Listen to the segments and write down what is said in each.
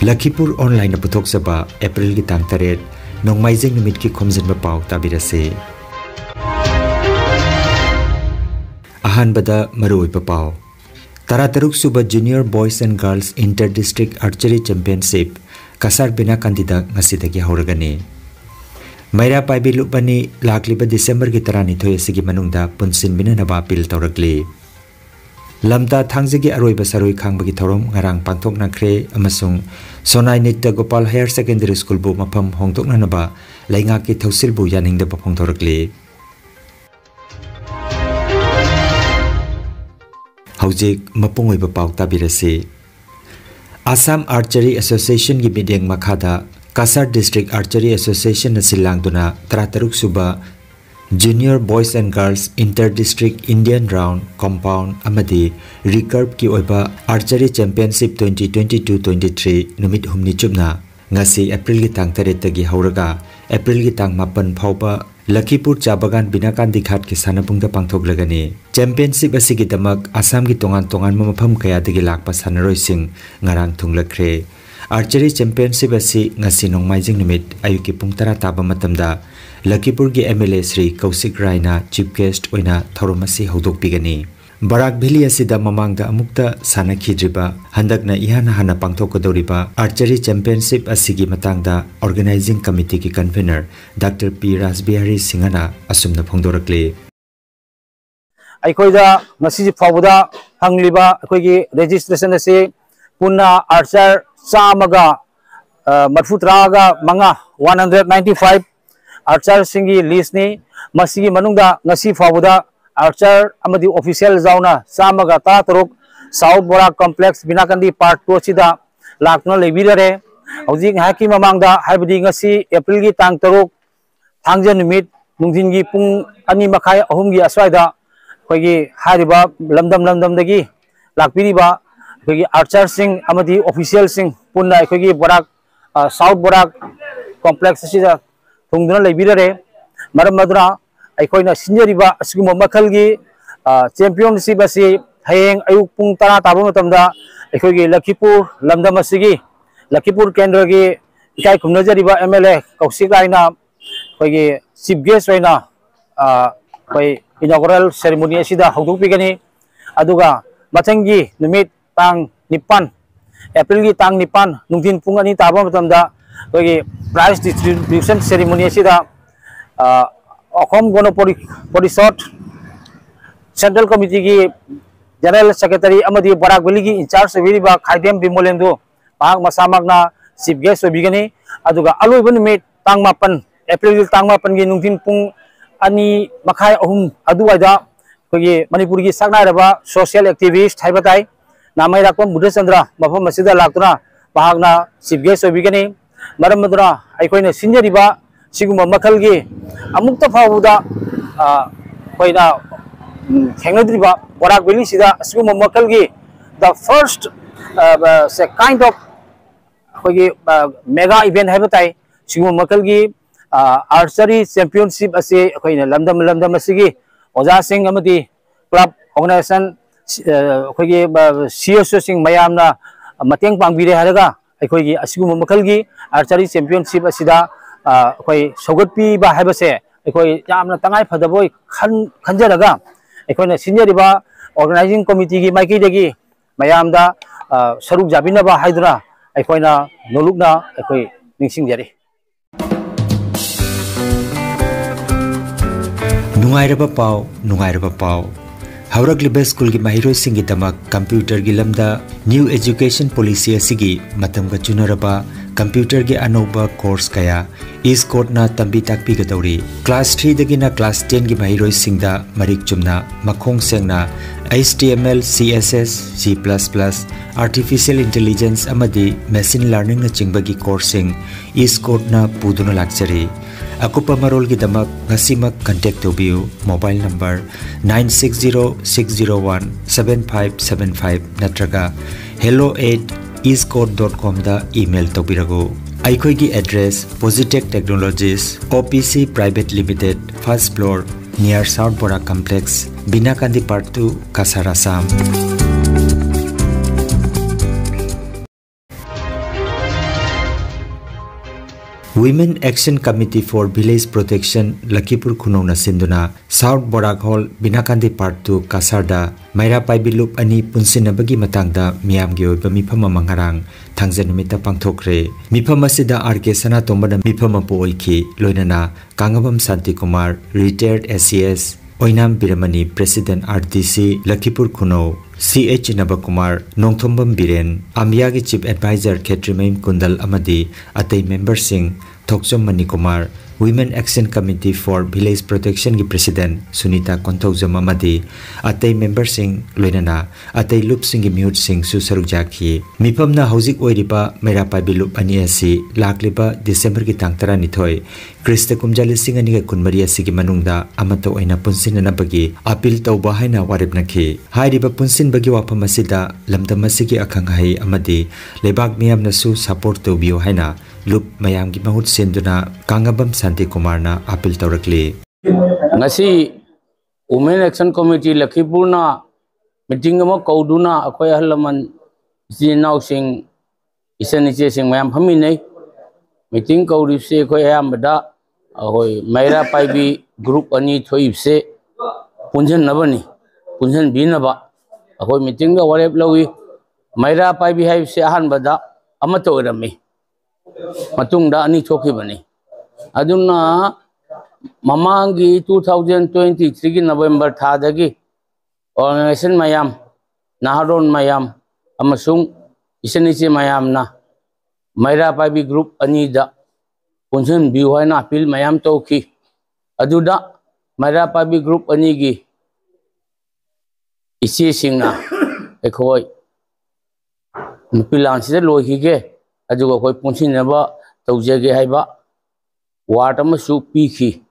Lakhipur online पुथोक्सबा April की तांग तरेट नोंगमाइजिंग निमित की खोमजिनबा पाव ताबिरसे अहानबदा मरुइबा पाव तरातरुक सुबा junior boys and girls inter district archery championship Kasar बिना कंदिदा ngasi हौरगनी मैरा पाइबी लुपनी लाखलिबा दिसंबर की तरानिथोय सिगी मनुंगदा पुनसिन बिननबा अपील तौरकली लमता थांगजगी अरोइबा सरोइ खांबगी थौरम ngarang पांथोकनाख्रे अमसुंग सोनाई नित्य गोपाल हायर सेकेंडरी स्कूल बु मफम होंगतोकननबा लैंगा की थौसिल बु यानिंगदबा फोंथोरकली हौजिक मपुंगोइबा पाव ताबिरसे आसाम आर्चरी एसोसिएशन की मिडेंग मखादा कासार डिस्ट्रिक्ट आर्चरी एसोसिएशन सिलांगदुना तरातरुक सुबा junior boys and girls inter district Indian round compound अमदी रिकर्व की ओइबा आर्चरी चैंपियनशिप 2022-23 नुमित हुमनी चुबना ngasi एप्रिल की तांग तरेतगी हौरगा एप्रिल की तांग मापन फाउबा लखीपुर चाबगान बिनाकान दिखाट की सानपुंगदा पांथोकलगनी चैंपियनशिप असिगी दमक आसाम की तोंगान तोंगान मफम कयादगी लाकपा सानरोइसिंग ngarang थुंगलखरे आर्चरी चैंपियनशिप असी ngasi नोंगमाइजिंग निमित अयुकी पुंग 10 ताबा मतमदा लखीपुर की MLA Shri Kaushik Raina chief guest ओइना थौरमसी हौदोकपिगनी बराक भेली असिदा ममांगदा अमुक्ता सानखिद्रिबा हंदकना इहाना हाना पांथोकदौरिबा आर्चरी चैंपियनशिप असिगी मतंगदा ऑर्गेनाइजिंग कमिटी की कन्वीनर डॉक्टर पी राजबिहारी सिंहना असुमना फोंदोरकले अखोइदा ngasi फावदा फंगलिबा अखोइगी रजिस्ट्रेशन असे पुन्ना आर्चर चामगा मरफुत्रागा मंगा 195 आर्चर सिंगी लिस्टनी मसिगी मनुंगदा ngasi फावदा आर्चर अमदी ऑफिशियल जाउना चामगा तरुक south Bora complex Binakandi part 2 सिदा लाक्तुना लेबिररे हौजिक हाकी ममांगदा हाइबदी ngasi एप्रिल की तांग तरुक थांजे निमित नुंजिनगी पुंग अनि मखाय अहुमगी असवाइदा खोगी हारिबा लमदम लाकपिरिबा खोगी आर्चर सिंग अमदी ऑफिशियल सिंग पुन्ना खोगी बोरा साउथ बोरा कॉम्प्लेक्स सिदा थुंगदुना लेबिररे मरम मदुना अखोइना सिन्जरिबा असुगुम मखलगी चैंपियनशिप असि हयेंग अयुक पुंग 10 ताबा मतमदा अखोइगी लखीपुर लमदम असिगी लखीपुर केंद्र की इकाई खुमनजरिबा एमएलए कौशिक रायना खोगी चीफ गेस्ट होइना खोई इनॉग्रल सेरेमनी असिदा हौदोकपिगनी अदुगा मथंगी निमित तांग 9 एप्रिल की तांग 9 नुंथिन पुंग 2 ताबा मतमदा खोगी प्राइज डिस्ट्रीब्यूशन सेरेमनी असिदा अखोम गण परिषद सेंट्रल कमिटी की जनरल सेक्रेटरी अमदी बराक वैली की इंचार्ज ओइरिबा खाइदेम बिमोलेंदु पाक मसामकना चीफ गेस्ट ओइबिगनी अदुगा अलोइब निमित तांग 5 एप्रिल तांग 5 की नुंथिन पुंग 2 मखाय अहुम अदुवाइदा खोगी मणिपुर की सकनाइरबा social activist हाइबताई नामाइराकम Budhachandra मफम मसिदा लाक्तुना पाकना chief guest ओइबिगनी मरम मदुना अखोइना सिन्जरिबा सिगुम मखलगी अमुक्त फावदा खोइना थेंगनद्रिबा बराक वैली सिदा सिगुम मखलगी द फर्स्ट से काइंड ऑफ खोगी मेगा इवेंट हाइबताई सिगुम मखलगी आर्चरी चैंपियनशिप असे खोइना लमदम असिगी ओजा सिंह अमदी क्लब ऑर्गेनाइजेशन खोगी सीएसओ सिंह मयामना मतेंग पांगबिरे हारगा अखोगी असिगुम मखलगी आर्चरी चैंपियनशिप असिदा अखोई सौगतपी बा हाइबसे अखोई यामना तंगाई फदबोय खंजरगा अखोइना सिन्जरिबा ऑर्गेनाइजिंग कमिटी की माइकीदगी मयामदा सरुक जाबिनबा हाइदुना अखोइना नोलुकना अखोई निंगसिंगजरी नुंगाइरबा पाव हौरगलिबा स्कूल की महिरोय सिंगी दमक कंप्यूटर की lambda new education policy असिगी मतमगा चुनरबा computer के अनोबा कोर्स कया इस कोर्टना तंबी ताकपीगदौरी क्लास 3 दगिना क्लास 10 की महिरोय सिंगदा मरिक चुमना मखोंग सेंगना HTML CSS C++ artificial intelligence अमदी मशीन लर्निंग न चिंबगी कोर्सिंग इस कोर्टना पुदुना लाक्चरी अकुपा मरोल की दमक ngasimak कांटेक्ट तोबियो मोबाइल नंबर 9606017575 नत्रगा hello@eastcourt.com दा ईमेल तोबिरगो अखोई address Positech technologies OPC private limited first floor near south Bora complex Binakandi part 2 Cachar Assam. Women Action Committee for Village Protection Lakipur Khunong na sinduna South Borak Hall Binakandi Part 2 Kasarda Maira Paibilup ani punsinabagi matangda miyamgi oiba mifam mangarang thangja numita pangthokre mifam asida RK Sana tombada mifam apu oiki loinana Kangabam Santi Kumar retired SCS Oinam Biramani President RDC Lakipur Khuno CH Nabakumar Nongthombam Biren Amyagi Chief Advisor Ketrimaim Kundal Amadi Atay Member Singh Thokchom Mani Kumar Women Action Committee for Village Protection ki President Sunita Konthokjam Amadi Atay Member Singh Loinana Atay Lup Singh ki Mute Singh Susaruk Jaki Mipamna Housing Oiriba Mera Paibilup Ani Asi Lakliba December ki Tang 12 Krista Kumjali Singh Ani ka Kunmari Asi ki Manungda Amato Oina Punsin na Bagi Appeal Tauba Haina Warib Nakhi Hairiba Punsin Bagi Wapam Asida Lamdam Asigi Akhanghahi Amadi Lebak Miyam Nasu Support Taubiyo Haina Lup Mayam ki Mahut Senduna Kangabam Santi Kumar na appeal taurakli ngasi Women Action Committee Lakipur na meeting mo kauduna akoy halaman sinaw sing isan iche sing mayam phami nei meeting kaudip se akoy ayambada akoy Maira Paibi group ani thoib se punjan nabani punjan binaba akoy meeting ga warep lawi Maira Paibi haib se ahan bada amato rami matungda ani thokibani aduna mamangi 2023 ki November thadagi organization mayam naharon mayam amasung isanichi mayam na Maira Paibi group ani da punjan biu haina appeal mayam toki aduda Maira Paibi group ani gi isi singna ekhoi nupilan sida lohi ge aduga koi punsin naba tawjege haiba ward amasu piki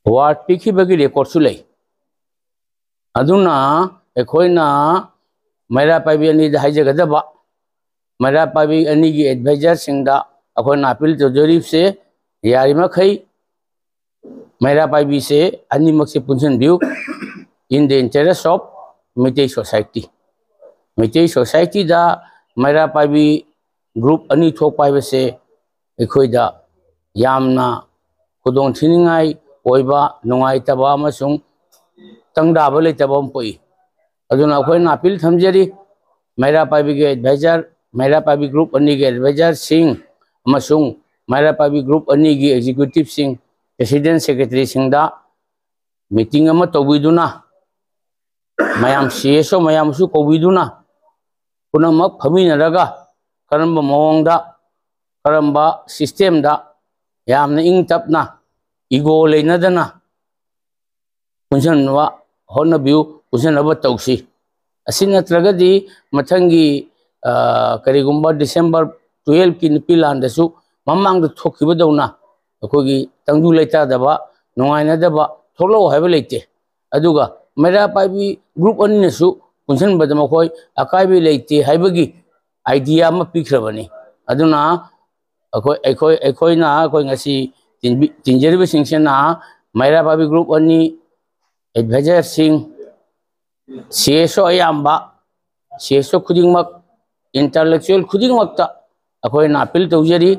ward piki bagi record su lei aduna ekhoina Maira Paibi ani da haijagadaba Maira Paibi ani gi advisor singda akhoina appeal tawjari se yarima khai Maira Paibi se ani makse punsan view in the interest of Meitei society da Maira Paibi group ani thok paiba se ekhoida yamna khudong thiningai oiba nungai taba amasung tangda bale taba poi aduna akhoina appeal thamjari Maira Paibi ge advisor Maira Paibi group ani ge advisor sing amasung Maira Paibi group ani ge executive sing president secretary sing da meeting ama tobiduna mayam CSO mayam su kobiduna punamak phaminaraga karamba mawangda karamba system da yamna ing tapna ego leinadana punjanwa honna view punjanaba tausi asina tragadi mathangi karigumba December 12 ki nipilan dasu mamang da thokibadawna akogi tangju leita daba nungaina daba tholo haiba leite aduga Maira Paibi group ani nasu punjan badama khoi akaibi leite haibagi idea ma pikrabani aduna ekhoina akoi ngasi tinjeri singchena Maira Paibi group ani advisor sing CSO ayamba CSO khudingmak intellectual khudingmakta akhoina appeal tawjari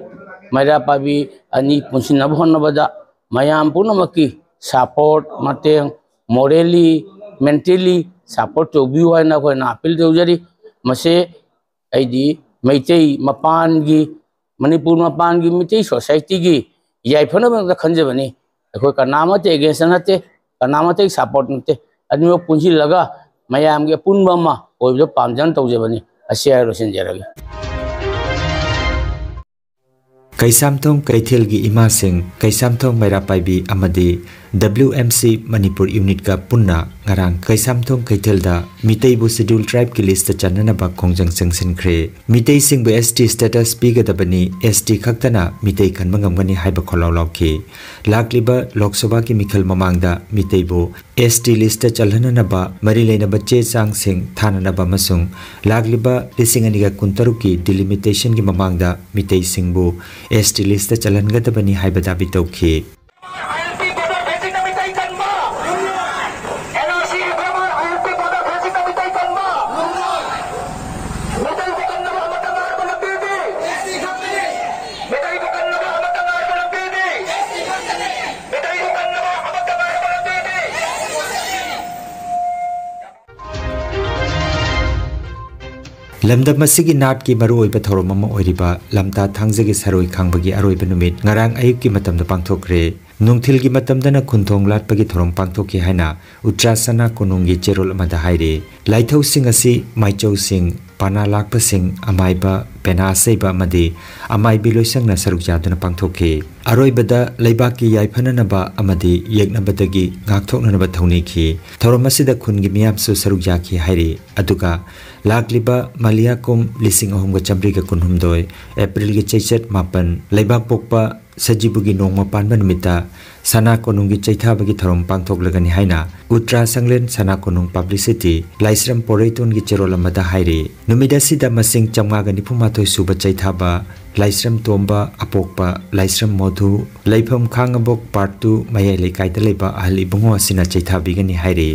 Maira Paibi ani punsinab honnabada mayam punamaki support mateng morally mentally support tawbiu haina akhoina appeal tawjari mase aidi Meitei mapangi Manipur mapangi Meitei society gi yaifana bang khanjabani akhoi kanamate against nate kanamate support nate admi punji laga mayam ge punbama oido pamjan tawjabani asia rosin jarage Kaisamthong Kaithilgi Ima Singh Kaisamthong Maira Paibi amadi WMC Manipur unit ka punna ngarang Kaisamthong Kaithilda Mitei bu schedule tribe ki list chanana ba khongjang sangsin khre Mitei sing bu ST status piga dabani ST khaktana Mitei kan mangamgani haiba kholaw lawki lakliba Lok Sabha ki mikhal mamangda Mitei bu ST list chalhana ba mari leina bache chang sing thanana ba masung lakliba lisingani ga kuntaru ki delimitation ki mamangda Mitei sing bu ST list chalanga dabani haiba dabi tawki Meitei lamdam asigi nat ki maroi ba thorom ma oiriba lamta thangjagi saroi khangbagi aroi ba numit ngarang ayuk ki matam da pangthokre nungthil gi matam dana khunthong latpagi thorom pangthoki haina Uttarasana konungi cherol amada haire laithau sing asi maichau sing pana lakpa sing amaiba pena seiba madi amai biloisang na saruk jaduna pangthoki aroi bada leibaki yaifana na ba amadi yekna badagi ngakthokna na ba thoni ki thorom asida khungi miyam su saruk jaki haire aduga lakliba maliakum lising ahumga chambriga kunhumdoi April gi chaichat mapan leibak pokpa sajibugi nongma panba numita sana konungi chaithaba gi thorom pangthok lagani haina Utra Sanglen sana konung publicity laisram poreiton gi cherol amada haire numida sida masing chamga gani phumathoi suba chaithaba laisram tomba apokpa laisram modhu laifam khangabok part 2 mayai lekai da leba ahli bungo asina chaithabi gani haire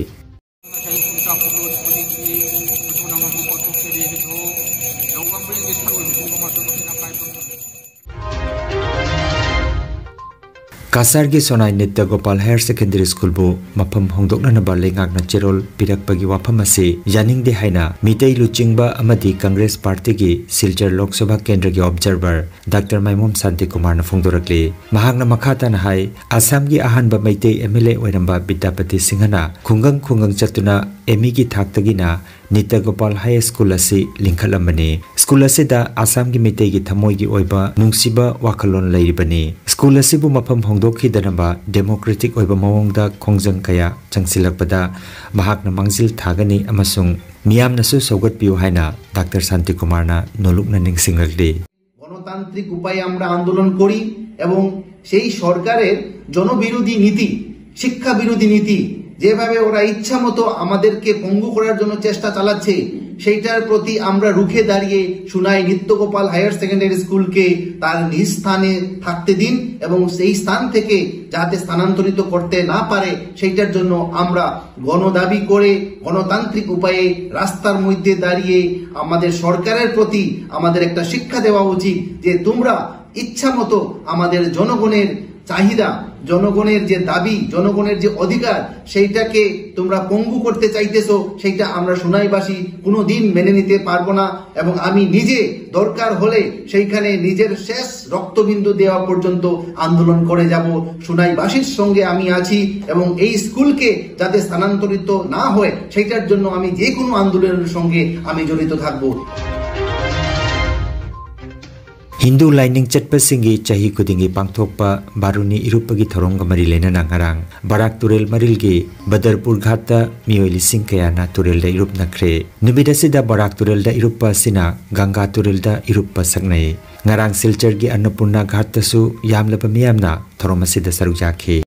Kasar gi Sonai Nitya Gopal Higher Secondary School bu mafam hongdokna na ba lengak na cherol pirakpagi wafam ase yaning de haina mitei luchingba amadi Congress Party gi Silchar Lok Sabha Kendra gi observer Dr. Maimom Santi Kumar na phongdorakle mahakna makhata na hai Assam gi ahanba meitei MLA oiramba Vidyapati Singhana khungang chatuna emi gi thaktagi na Nitya Gopal High School asi linkhalamani school asi da Assam gi meitei gi thamoi gi oiba nungsiba wakhalon leiribani school asi bu mafam hongdokhi danaba democratic oiba mawongda khongjang kaya changsilakpada mahakna mangsil thagani amasung miyamna su sogat piu haina Dr. Santi Kumar na nolukna ningsinglakli গণতান্ত্রিক উপায়ে আমরা আন্দোলন করি এবং সেই সরকারের জনবিরোধী নীতি শিক্ষা বিরোধী নীতি যেভাবে ওরা ইচ্ছামতো আমাদেরকে পঙ্গু করার জন্য চেষ্টা চালাচ্ছে সেইটার প্রতি আমরা রুখে দাঁড়িয়ে সুনাই নিত্যগোপাল হায়ার সেকেন্ডারি স্কুলকে তার নিজ স্থানে থাকতে দিন এবং সেই স্থান থেকে যাতে স্থানান্তরিত করতে না পারে সেইটার জন্য আমরা গণদাবি করে গণতান্ত্রিক উপায়ে রাস্তার মধ্যে দাঁড়িয়ে আমাদের সরকারের প্রতি আমাদের একটা শিক্ষা দেওয়া উচিত যে তোমরা ইচ্ছামতো আমাদের জনগণের চাহিদা জনগণের যে দাবি জনগণের যে অধিকার সেইটাকে তোমরা পঙ্গু করতে চাইতেছো সেইটা আমরা সুনাইবাসী কোনোদিন মেনে নিতে পারবো না এবং আমি নিজে দরকার হলে সেইখানে নিজের শেষ রক্তবিন্দু দেওয়া পর্যন্ত আন্দোলন করে যাব সুনাইবাসীর সঙ্গে আমি আছি এবং এই স্কুলকে যাতে স্থানান্তরিত না হয় সেইটার জন্য আমি যে কোনো আন্দোলনের সঙ্গে আমি জড়িত থাকব Hindu lining chatpasingi chahi kudingi pangthokpa baruni irupagi thoronga mari lenana ngarang barak turel marilgi Badarpur ghatta mioi lising kayana turel da irup nakre nubida sida barak turel da iruppa sina Ganga turel da iruppa saknai ngarang Silchar gi Annapurna ghatta su yamlapa miyamna thoroma sida sarujake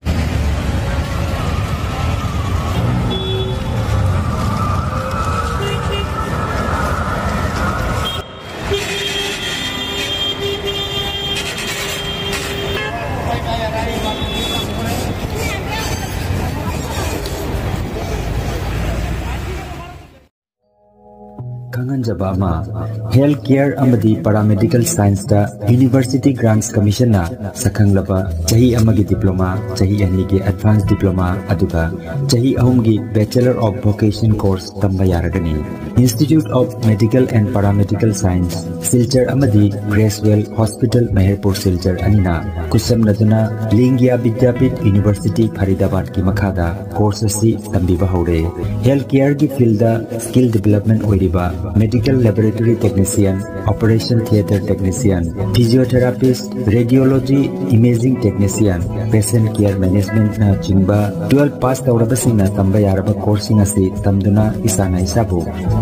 Kangan Jabama Healthcare amadi Paramedical Science da University Grants Commission na Sakhanglaba chahi amagi diploma chahi anigi advanced diploma aduga chahi ahumgi Bachelor of Vocation course tamba yaragani Institute of Medical and Paramedical Science Silchar amadi Gracewell Hospital Meherpur Silchar anina kusam naduna Lingya Vidyapit University Faridabad ki makhada course asi tambiba haure Healthcare ki field da skill development oiriba Medical Laboratory Technician, Operation Theatre Technician, Physiotherapist, Radiology Imaging Technician, Patient Care Management na chingba 12 pass tawrabasing na tamba yaraba coursing asi tamduna isana isabu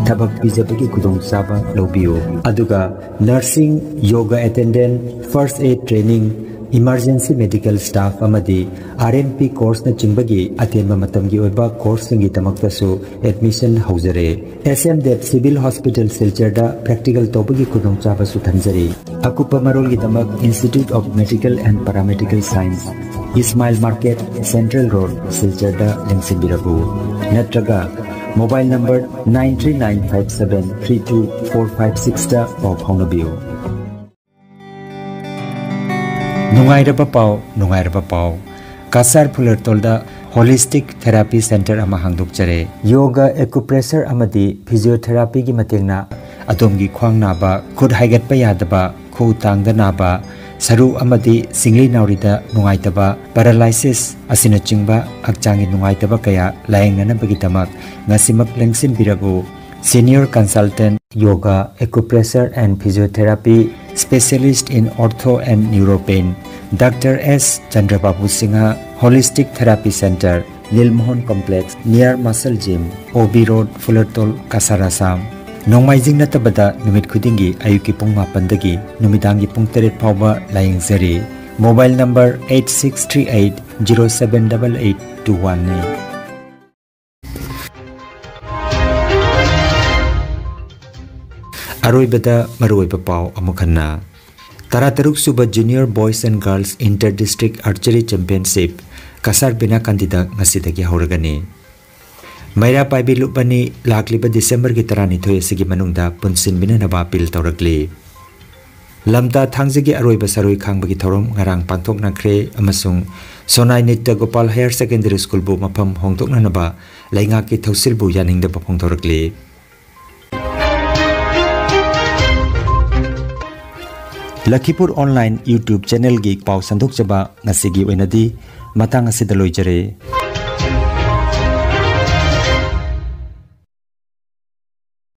thabak bijabagi kudong saba lobiyo aduga nursing yoga attendant first aid training Emergency Medical Staff amadi RMP course na chimbagi atenba matamgi oiba course ngi tamaktasu admission haujare SMDEP Civil Hospital Silchar da practical tobagi kudong chaba su thanjari akupa marol gi tamak Institute of Medical and Paramedical Science Ismail Market Central Road Silchar da Lengsimbirabu natraga mobile number 93957324456 da of Hongnabio Nungairaba pau Kasar Phulertolda Holistic Therapy Center ama hangdok chare yoga acupressure amadi physiotherapy gi matengna Adomgi khwang naba khud haigatpa yadaba khu tangda naba saru amadi singli naurida nungaitaba paralysis asina chingba akchangi nungaitaba kaya laengnana bagitamak ngasimak lengsin biragu senior consultant yoga acupressure and physiotherapy specialist in ortho and neuropain Dr. S. Chandrababu Singha Holistic Therapy Center Nilmohon Complex near Muscle Gym OB Road Fullertol Kasarasam Nongmaijing natabada numit khudingi ayuki pung 8 dagi numidangi pung 3 phawba layengzari mobile number 8638078821 ne Aroibada maroiba paw amukhanna Tarataruk Suba Junior Boys and Girls Inter-District Archery Championship Kasar Bina Kandida ngasidagi hauragani Maira Paibi Lupani Lakliba December ki tarani thoy sigi manungda punsin bina naba apil tawrakli Lamta Thangjigi Aroiba Saroi Khangbagi thorom ngarang panthok nakre amasung Sonai Nitya Gopal Higher Secondary School bu mafam hongtokna naba lainga ki thausil bu yaningda papong tawrakli Lakipur Online YouTube channel gi paw sandok chaba ngasigi oinadi matang asidaloi jare